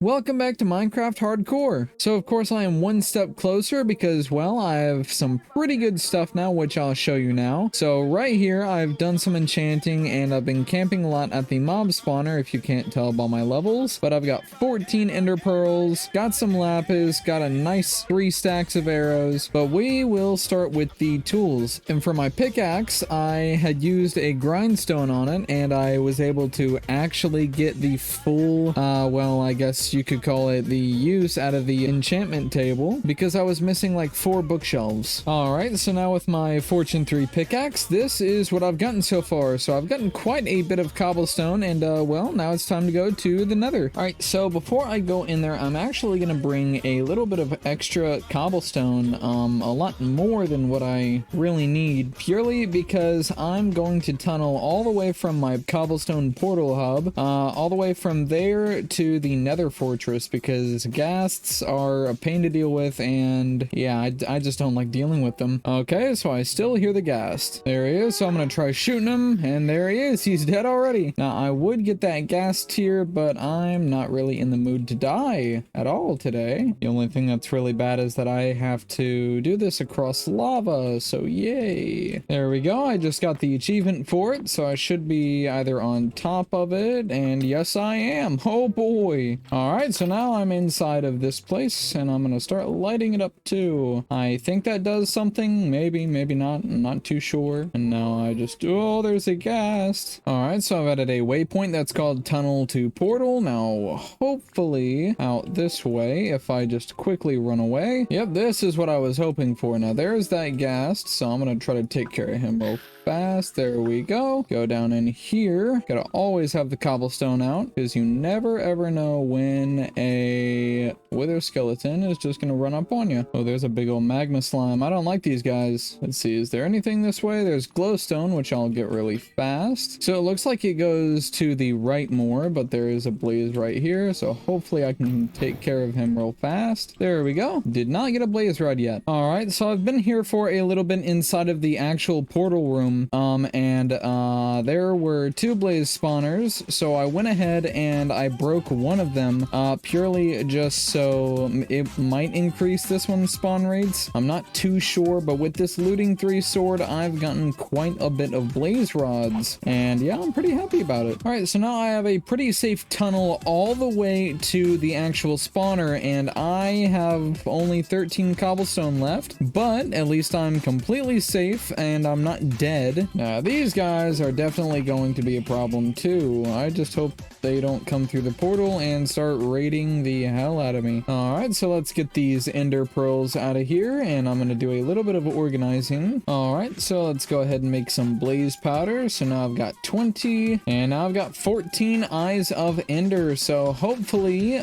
Welcome back to Minecraft Hardcore. So of course I am one step closer because, well, I have some pretty good stuff now, which I'll show you now. So right here, I've done some enchanting and I've been camping a lot at the mob spawner, if you can't tell by my levels. But I've got 14 ender pearls, got some lapis, got a nice 3 stacks of arrows, but we will start with the tools. And for my pickaxe, I had used a grindstone on it and I was able to actually get the full, well, I guess you could call it the use out of the enchantment table because I was missing like 4 bookshelves. Alright, so now with my Fortune 3 pickaxe, this is what I've gotten so far. So I've gotten quite a bit of cobblestone and well, now it's time to go to the nether. Alright, so before I go in there, I'm actually going to bring a little bit of extra cobblestone, a lot more than what I really need, purely because I'm going to tunnel all the way from my cobblestone portal hub, all the way from there to the nether fortress because ghasts are a pain to deal with, and yeah, I just don't like dealing with them. Okay, so I still hear the ghast. There he is, so I'm gonna try shooting him, and there he is. He's dead already. Now, I would get that ghast here, but I'm not really in the mood to die at all today. The only thing that's really bad is that I have to do this across lava, so yay. There we go. I just got the achievement for it, so I should be either on top of it, and yes, I am. Oh boy. Alright, so now I'm inside of this place, and I'm gonna start lighting it up too. I think that does something, maybe, maybe not, I'm not too sure. And now I just, oh, there's a ghast. Alright, so I've added a waypoint that's called Tunnel to Portal. Now, hopefully, out this way, if I just quickly run away. Yep, this is what I was hoping for. Now, there's that ghast, so I'm gonna try to take care of him real fast. There we go. Go down in here. Gotta always have the cobblestone out because you never ever know when a wither skeleton is just gonna run up on you. Oh, there's a big old magma slime. I don't like these guys. Let's see, is there anything this way? There's glowstone, which I'll get really fast. So it looks like it goes to the right more, but there is a blaze right here, so hopefully I can take care of him real fast. There we go. Did not get a blaze rod yet. All right, so I've been here for a little bit inside of the actual portal room, and there were 2 blaze spawners, so I went ahead and I broke one of them, purely just so it might increase this one's spawn rates. I'm not too sure, but with this looting 3 sword, I've gotten quite a bit of blaze rods, and yeah, I'm pretty happy about it. All right, so now I have a pretty safe tunnel all the way to the actual spawner, and I have only 13 cobblestone left, but at least I'm completely safe and I'm not dead. Now, these guys are definitely going to be a problem too. I just hope they don't come through the portal and start raiding the hell out of me. Alright, so let's get these ender pearls out of here, and I'm going to do a little bit of organizing. Alright, so let's go ahead and make some blaze powder. So now I've got 20, and now I've got 14 eyes of ender, so hopefully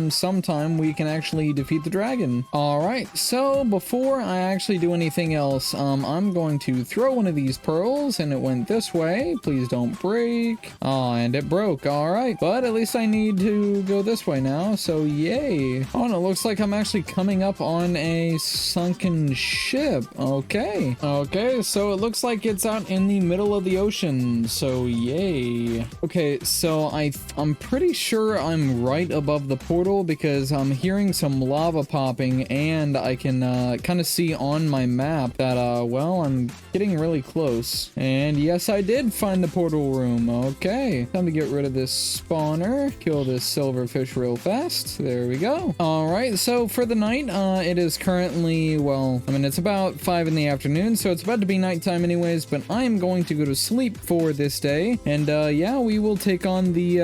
sometime we can actually defeat the dragon. Alright, so before I actually do anything else, I'm going to throw one of these pearls, and it went this way. Please don't break. Oh, and it broke. Alright, but at least I need to go this way now, so yay. Oh, and it looks like I'm actually coming up on a sunken ship. Okay. Okay, so it looks like it's out in the middle of the ocean, so yay. Okay, so I'm pretty sure I'm right above the portal because I'm hearing some lava popping, and I can kind of see on my map that, well, I'm getting really close. And yes, I did find the portal room. Okay, time to get rid of this spawner, kill this silverfish real fast. There we go. All right, so for the night, it is currently, well, I mean, it's about 5 in the afternoon, so it's about to be nighttime anyways, but I am going to go to sleep for this day, and yeah, we will take on the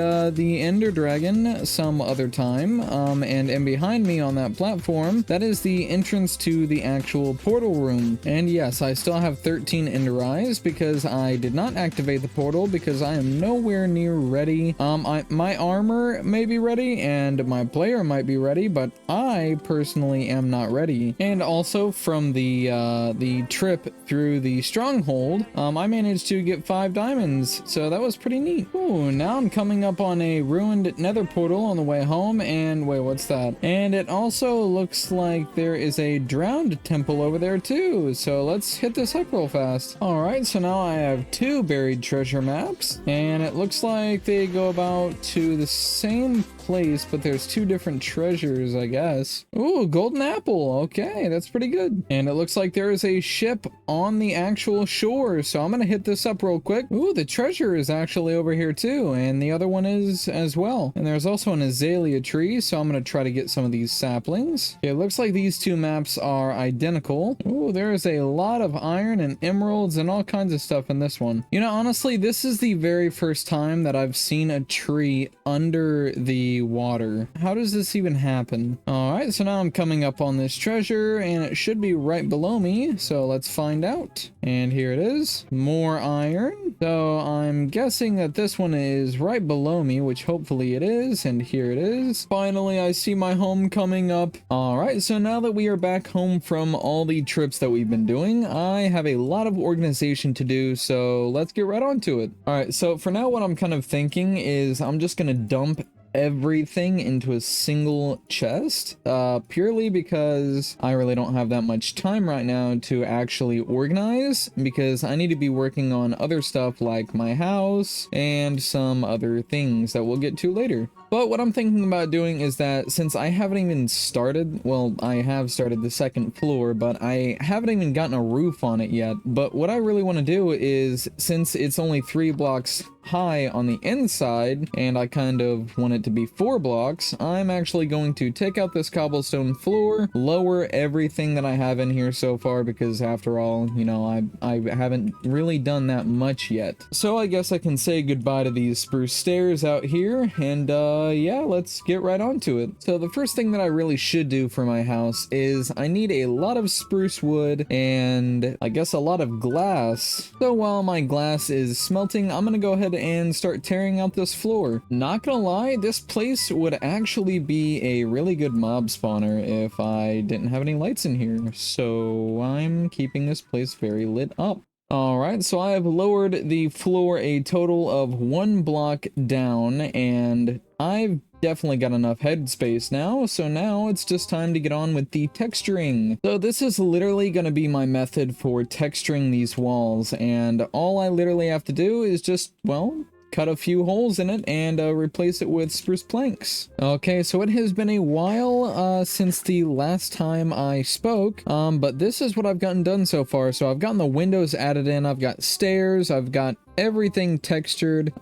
ender dragon some other time. And behind me on that platform, that is the entrance to the actual portal room. And yes, I still have 13 ender eyes because I did not activate the portal because I am nowhere near ready. My armor may be ready and my player might be ready, but I personally am not ready. And also from the trip through the stronghold, I managed to get 5 diamonds, so that was pretty neat. Ooh, now I'm coming up on a ruined nether portal on the way home, and wait, what's that? And it also looks like there is a drowned temple over there too, so let's hit this up real fast. All right, so now I have 2 buried treasure maps, and it looks like they go about to the same place, but there's two different treasures, I guess. Ooh, golden apple. Okay, that's pretty good. And it looks like there is a ship on the actual shore, so I'm gonna hit this up real quick. Ooh, the treasure is actually over here too, and the other one is as well. And there's also an azalea tree, so I'm gonna try to get some of these saplings. It looks like these two maps are identical. Ooh, there is a lot of iron and emeralds and all kinds of stuff in this one. You know, honestly, this is the very first time that I've seen a tree under the water. How does this even happen? All right, so now I'm coming up on this treasure and it should be right below me. So let's find out. And here it is, more iron. So I'm guessing that this one is right below me, which hopefully it is. And here it is. Finally, I see my home coming up. All right, so now that we are back home from all the trips that we've been doing, I have a lot of organization to do. So let's get right on to it. All right, so for now, what I'm kind of thinking is I'm just gonna dump everything into a single chest, purely because I really don't have that much time right now to actually organize, because I need to be working on other stuff like my house and some other things that we'll get to later. But what I'm thinking about doing is that since I haven't even started, well, I have started the second floor, but I haven't even gotten a roof on it yet. But what I really want to do is, since it's only 3 blocks high on the inside, and I kind of want it to be 4 blocks, I'm actually going to take out this cobblestone floor, lower everything that I have in here so far, because after all, you know, I haven't really done that much yet. So I guess I can say goodbye to these spruce stairs out here, and yeah, let's get right on to it. So the first thing that I really should do for my house is I need a lot of spruce wood and I guess a lot of glass. So while my glass is smelting, I'm gonna go ahead and start tearing out this floor. Not gonna lie, this place would actually be a really good mob spawner if I didn't have any lights in here. So I'm keeping this place very lit up. Alright, so I have lowered the floor a total of 1 block down, and I've definitely got enough headspace now, so now it's just time to get on with the texturing. So this is literally going to be my method for texturing these walls, and all I literally have to do is just, well, cut a few holes in it and replace it with spruce planks. Okay, so it has been a while since the last time I spoke, but this is what I've gotten done so far. So I've gotten the windows added in, I've got stairs, I've got everything textured,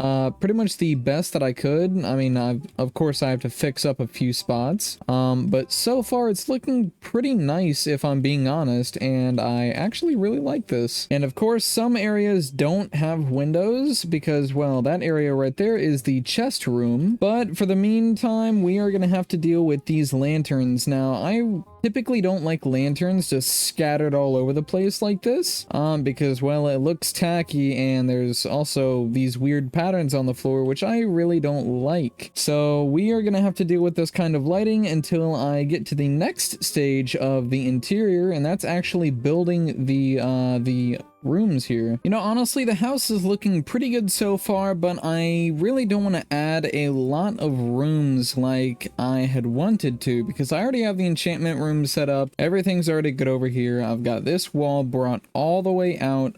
pretty much the best that I could. I mean, of course I have to fix up a few spots, but so far it's looking pretty nice if I'm being honest, and I actually really like this. And of course some areas don't have windows because, well, that area right there is the chest room, but for the meantime we are gonna have to deal with these lanterns. Now I typically don't like lanterns just scattered all over the place like this, because, well, it looks tacky and there's also these weird patterns on the floor, which I really don't like. So we are gonna have to deal with this kind of lighting until I get to the next stage of the interior, and that's actually building the rooms here. You know, honestly, the house is looking pretty good so far, but I really don't want to add a lot of rooms like I had wanted to, because I already have the enchantment room set up. Everything's already good over here. I've got this wall brought all the way out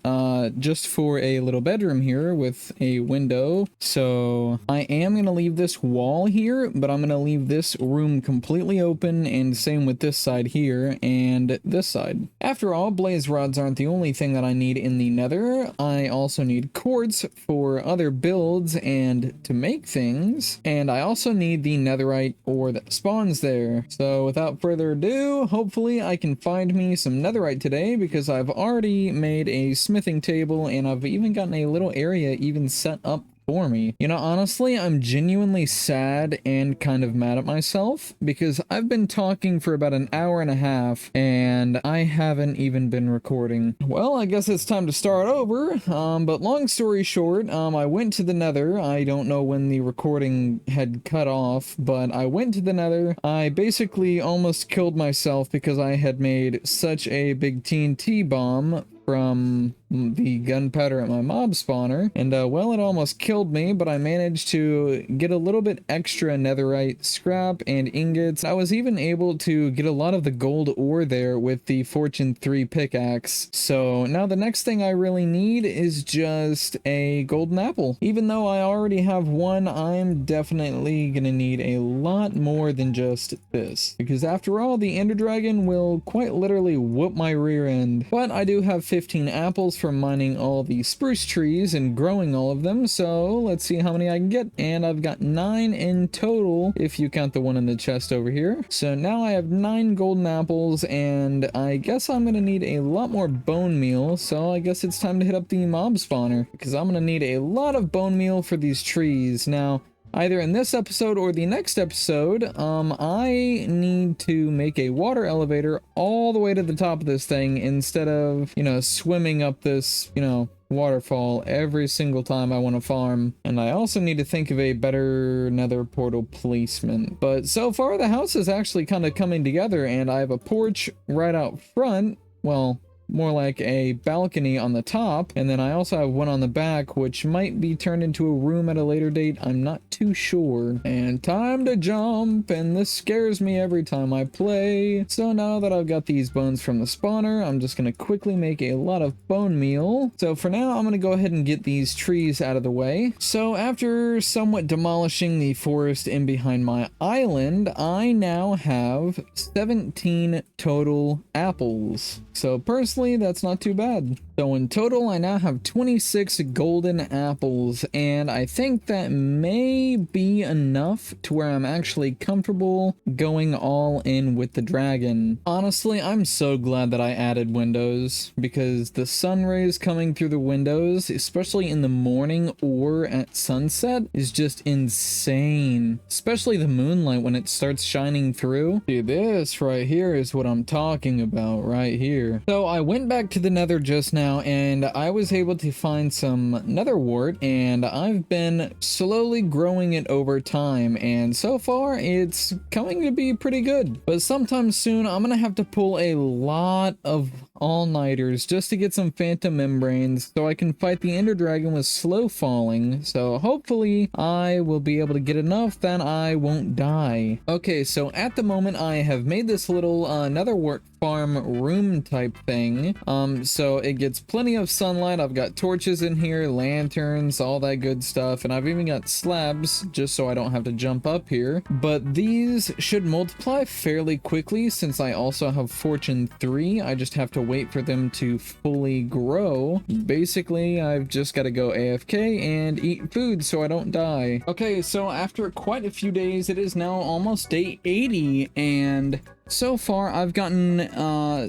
just for a little bedroom here with a window. So I am going to leave this wall here, but I'm going to leave this room completely open, and same with this side here and this side. After all, blaze rods aren't the only thing that I need in the nether. I also need quartz for other builds and to make things, and I also need the netherite ore that spawns there. So without further ado, hopefully I can find me some netherite today, because I've already made a smithing table and I've even gotten a little area even set up for me. You know, honestly, I'm genuinely sad and kind of mad at myself, because I've been talking for about an hour and a half and I haven't even been recording. Well, I guess it's time to start over, but long story short, I went to the nether. I don't know when the recording had cut off, but I went to the nether. I basically almost killed myself because I had made such a big TNT bomb from the gunpowder at my mob spawner, and well, it almost killed me, but I managed to get a little bit extra netherite scrap and ingots. I was even able to get a lot of the gold ore there with the Fortune 3 pickaxe. So now the next thing I really need is just a golden apple. Even though I already have one, I'm definitely gonna need a lot more than just this, because after all, the Ender Dragon will quite literally whoop my rear end. But I do have 15 apples from mining all the spruce trees and growing all of them, so let's see how many I can get. And I've got 9 in total if you count the one in the chest over here. So now I have 9 golden apples, and I guess I'm gonna need a lot more bone meal, so I guess it's time to hit up the mob spawner, because I'm gonna need a lot of bone meal for these trees. Now, either in this episode or the next episode, I need to make a water elevator all the way to the top of this thing instead of, you know, swimming up this, you know, waterfall every single time I want to farm. And I also need to think of a better nether portal placement. But so far, the house is actually kind of coming together, and I have a porch right out front. Well, more like a balcony on the top, and then I also have one on the back, which might be turned into a room at a later date. I'm not too sure. And time to jump, and this scares me every time I play. So now that I've got these bones from the spawner, I'm just gonna quickly make a lot of bone meal. So for now, I'm gonna go ahead and get these trees out of the way. So after somewhat demolishing the forest in behind my island, I now have 17 total apples. So personally, that's not too bad. So in total, I now have 26 golden apples, and I think that may be enough to where I'm actually comfortable going all in with the dragon. Honestly, I'm so glad that I added windows, because the sun rays coming through the windows, especially in the morning or at sunset, is just insane. Especially the moonlight when it starts shining through. See, this right here is what I'm talking about right here. So I went back to the nether just now, and I was able to find some nether wart, and I've been slowly growing it over time, and so far it's coming to be pretty good. But sometime soon I'm gonna have to pull a lot of all-nighters just to get some phantom membranes so I can fight the Ender Dragon with slow falling. So hopefully I will be able to get enough that I won't die. Okay, so at the moment I have made this little nether wart farm room type thing, so it gets plenty of sunlight. I've got torches in here, lanterns, all that good stuff, and I've even got slabs just so I don't have to jump up here. But these should multiply fairly quickly since I also have Fortune 3. I just have to wait for them to fully grow. Basically, I've just got to go AFK and eat food so I don't die. Okay, so after quite a few days, it is now almost day 80, and so far I've gotten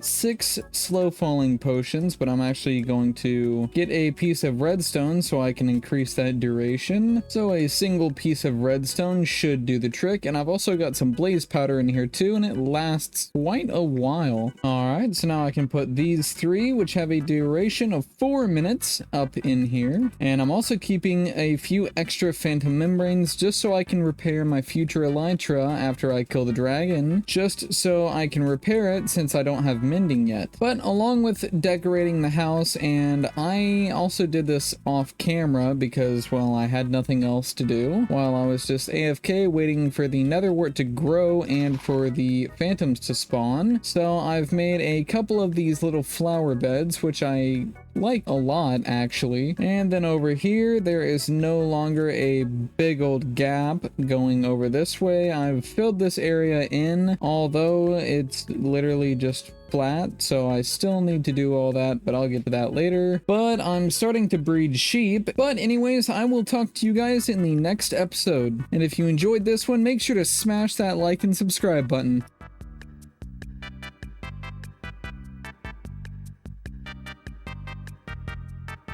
6 slow falling potions, but I'm actually going to get a piece of redstone so I can increase that duration. So a single piece of redstone should do the trick, and I've also got some blaze powder in here too, and it lasts quite a while. Alright, so now I can put these 3, which have a duration of 4 minutes, up in here. And I'm also keeping a few extra phantom membranes just so I can repair my future elytra after I kill the dragon, just so I can repair it since I don't have mending yet. But along with decorating the house, and I also did this off camera because, well, I had nothing else to do while I was just AFK waiting for the nether wart to grow and for the phantoms to spawn. So I've made a couple of these little flower beds, which I like a lot actually. And then over here there is no longer a big old gap going over this way. I've filled this area in, although it's literally just flat, so I still need to do all that, but I'll get to that later. But I'm starting to breed sheep. But anyways, I will talk to you guys in the next episode, and if you enjoyed this one, make sure to smash that like and subscribe button.